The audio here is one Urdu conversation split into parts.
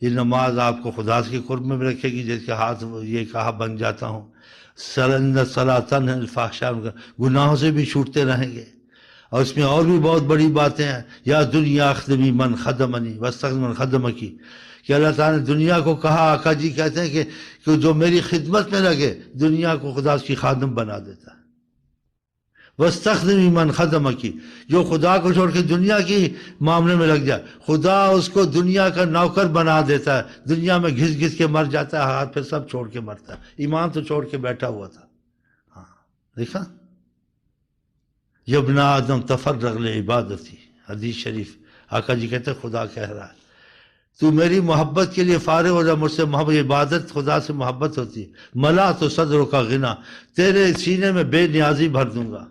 یہ نماز آپ کو خدا کے قرب میں رکھے گی، جس کے ہاتھ یہ کہا بن جاتا ہوں سرند صلاۃً الفحشاء، گناہوں سے بھی چھوٹتے رہیں گے۔ اور اس میں اور بھی بہت بڑی باتیں ہیں، یا دنیا اخدمی من خدمنی واستغفر من خدمکی، کہ اللہ تعالیٰ نے دنیا کو کہا، آقا جی کہتے ہیں کہ جو میری خدمت میں لگے دنیا کو خدا کی خادم بنا دیتا ہے۔ واستخدمی من خدمکی، جو خدا کو چھوڑ کے دنیا کی معاملے میں لگ جائے خدا اس کو دنیا کا نوکر بنا دیتا ہے، دنیا میں گھس گھس کے مر جاتا ہے، ہاتھ پہ سب چھوڑ کے مرتا ہے، ایمان تو چھوڑ کے بیٹھا ہوا تھا۔ ہاں دیکھا، یبن آدم تفرغ لعبادتی، حدیث شریف آقا جی کہتے ہیں خدا کہہ رہا ہے تو میری محبت کے لیے فارغ ہو جا، مجھ سے محبت، عبادت خدا سے محبت ہوتی ہے۔ ملا تو صدروں کا غنا، تیرے سینے میں بے نیازی بھر دوں گا۔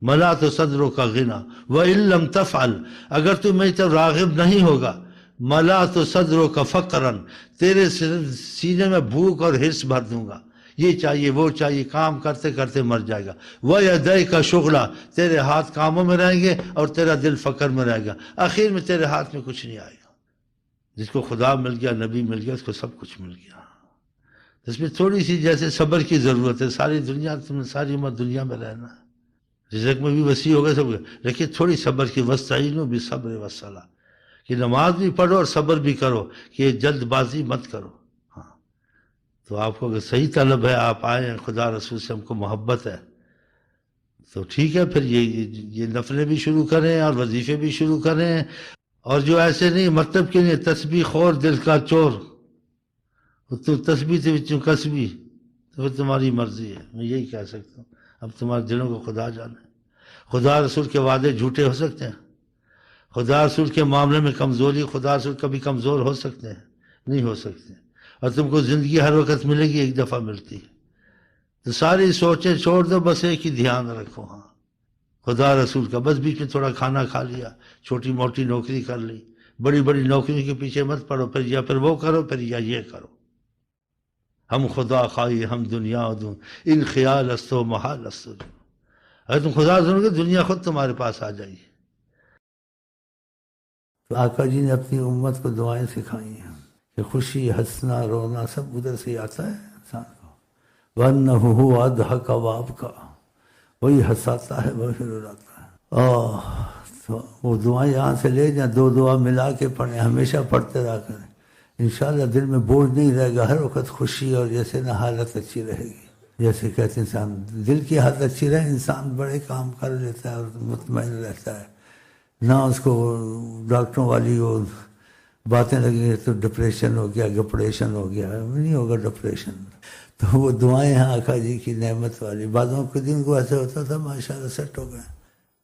ملا تو صدروں کا غنا وَإِن لَمْ تَفْعَلْ، اگر تو میری طرف راغب نہیں ہوگا، ملا تو صدروں کا فقراً، تیرے سینے میں بھوک اور حرص بھر دوں گا، یہ چاہیے وہ چاہیے، کام کرتے کرتے مر جائے گا۔ وَيَدَيْكَ شُغْلًا، تیرے ہاتھ کاموں میں رہیں گے اور تیرا دل فقر میں رہے گا، آخر میں تیرے ہاتھ میں کچھ نہیں آئے گا۔ جس کو خدا مل گیا، نبی مل گیا، اس کو سب کچھ مل گیا۔ اس میں تھوڑی سی جیسے صبر کی ضرورت ہے، ساری دنیا تم نے ساری عمر دنیا میں رہنا ہے، رزق میں بھی وسیع ہوگا سب، لیکن تھوڑی صبر کی، وَاسْتَعِینُوا بِالصَّبْرِ وَالصَّلَاةِ، کہ نماز بھی پڑھو اور صبر بھی کرو، کہ جلد بازی مت کرو۔ ہاں تو آپ کو اگر صحیح طلب ہے، آپ آئیں، خدا رسول سے ہم کو محبت ہے تو ٹھیک ہے، پھر یہ نفلیں بھی شروع کریں اور وظیفے بھی شروع کریں۔ اور جو ایسے نہیں مطلب کے لیے تسبیح خور دل کا چور، تو تسبیح سے بچوں کسبی، تو پھر تمہاری مرضی ہے، میں یہی کہہ سکتا ہوں۔ اب تمہارے دلوں کو خدا جانے، خدا رسول کے وعدے جھوٹے ہو سکتے ہیں، خدا رسول کے معاملے میں کمزوری، خدا رسول کبھی کمزور ہو سکتے ہیں؟ نہیں ہو سکتے۔ اور تم کو زندگی ہر وقت ملے گی، ایک دفعہ ملتی ہے، تو ساری سوچیں چھوڑ دو، بس ایک ہی دھیان رکھو، ہاں خدا رسول کا، بس بیچ میں تھوڑا کھانا کھا لیا، چھوٹی موٹی نوکری کر لی، بڑی بڑی نوکریوں کے پیچھے مت پڑو، پھر وہ کرو، پھر یا یہ کرو۔ ہم خدا خواہی ہم دنیا دوں، ان خیال استو محال استو دوں، اگر تم خدا سنو گے دنیا خود تمہارے پاس آ جائے گی۔ تو آقا جی نے اپنی امت کو دعائیں سکھائی ہیں کہ خوشی، ہنسنا، رونا سب ادھر سے ہی آتا ہے انسان کو۔ وَأَنَّهُ هُوَ أَضْحَكَ وَأَبْكَىٰ، وہی ہنساتا ہے وہی رلاتا ہے۔ تو وہ دعائیں یہاں سے لے جائیں، دو دعا ملا کے پڑھیں، ہمیشہ پڑھتے رہا کریں، انشاءاللہ دل میں بوجھ نہیں رہے گا، ہر وقت خوشی، اور جیسے نا حالت اچھی رہے گی۔ جیسے کہتے ہیں انسان دل کی حالت اچھی رہے، انسان بڑے کام کر لیتا ہے اور مطمئن رہتا ہے، نہ اس کو ڈاکٹروں والی وہ باتیں لگیں تو ڈپریشن ہو گیا، گپریشن ہو گیا، نہیں ہوگا ڈپریشن۔ تو وہ دعائیں ہیں آقا جی کی نعمت والی، بعضوں کے دن کو ایسے ہوتا تھا ماشاءاللہ سیٹ ہو گئے۔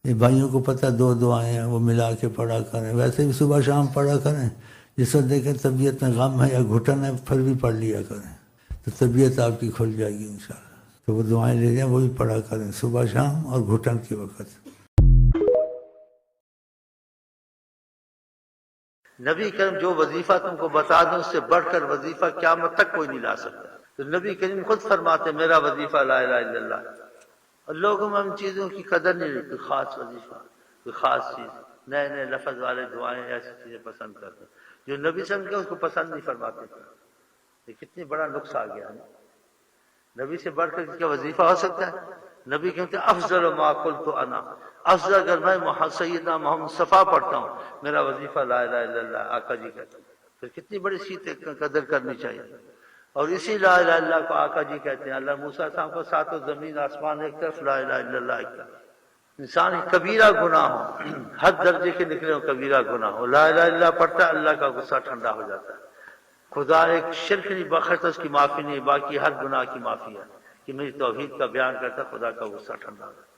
یہ بھائیوں کو پتہ دو دعائیں ہیں، وہ ملا کے پڑھا کریں، ویسے بھی صبح شام پڑھا کریں، جس وقت دیکھیں طبیعت میں غم ہے یا گھٹن ہے پھر بھی پڑھ لیا کریں، تو طبیعت آپ کی کھل جائے گی انشاءاللہ۔ تو وہ دعائیں لے جائیں، وہی پڑھا کریں صبح شام اور گھٹن کے وقت۔ نبی کریم جو وظیفہ تم کو بتا دیں اس سے بڑھ کر وظیفہ قیامت تک کوئی نہیں لا سکتا۔ تو نبی کریم خود فرماتے میرا وظیفہ لا الہ الا اللہ، اور لوگوں میں ان چیزوں کی قدر نہیں رہتی، خاص وظیفہ، کوئی خاص چیز، نئے نئے لفظ والے دعائیں ایسی چیزیں پسند کرتے، جو نبی صلی اللہ علیہ وسلم کے اس کو پسند نہیں فرماتے تھے۔ یہ کتنی بڑا نقص آ گیا ہے، نبی سے بڑھ کر کیا وظیفہ ہو سکتا ہے؟ نبی کہتے ہیں افضل ما قلت انا، افضل اگر میں سیدنا محمد مصطفیٰ پڑھتا ہوں، میرا وظیفہ لا الہ الا اللہ، آقا جی کہتے ہیں۔ پھر کتنی بڑی چیز قدر کرنی چاہیے۔ اور اسی لا الہ الا اللہ کو آقا جی کہتے ہیں، اللہ موسیٰ صاحب کو ساتوں زمین آسمان ایک طرف، لا الہ الا اللہ ایک طرف۔ انسان کبیرہ گناہ ہو، حد درجے کے نکلے ہو کبیرہ گناہ ہو، لا الہ الا اللہ پڑھتا ہے، اللہ کا غصہ ٹھنڈا ہو جاتا ہے۔ خدا ایک شرک نہیں بخشتا، اس کی معافی نہیں، باقی ہر گناہ کی معافی ہے، کہ میری توحید کا بیان کرتا، خدا کا غصہ ٹھنڈا ہو جاتا ہے۔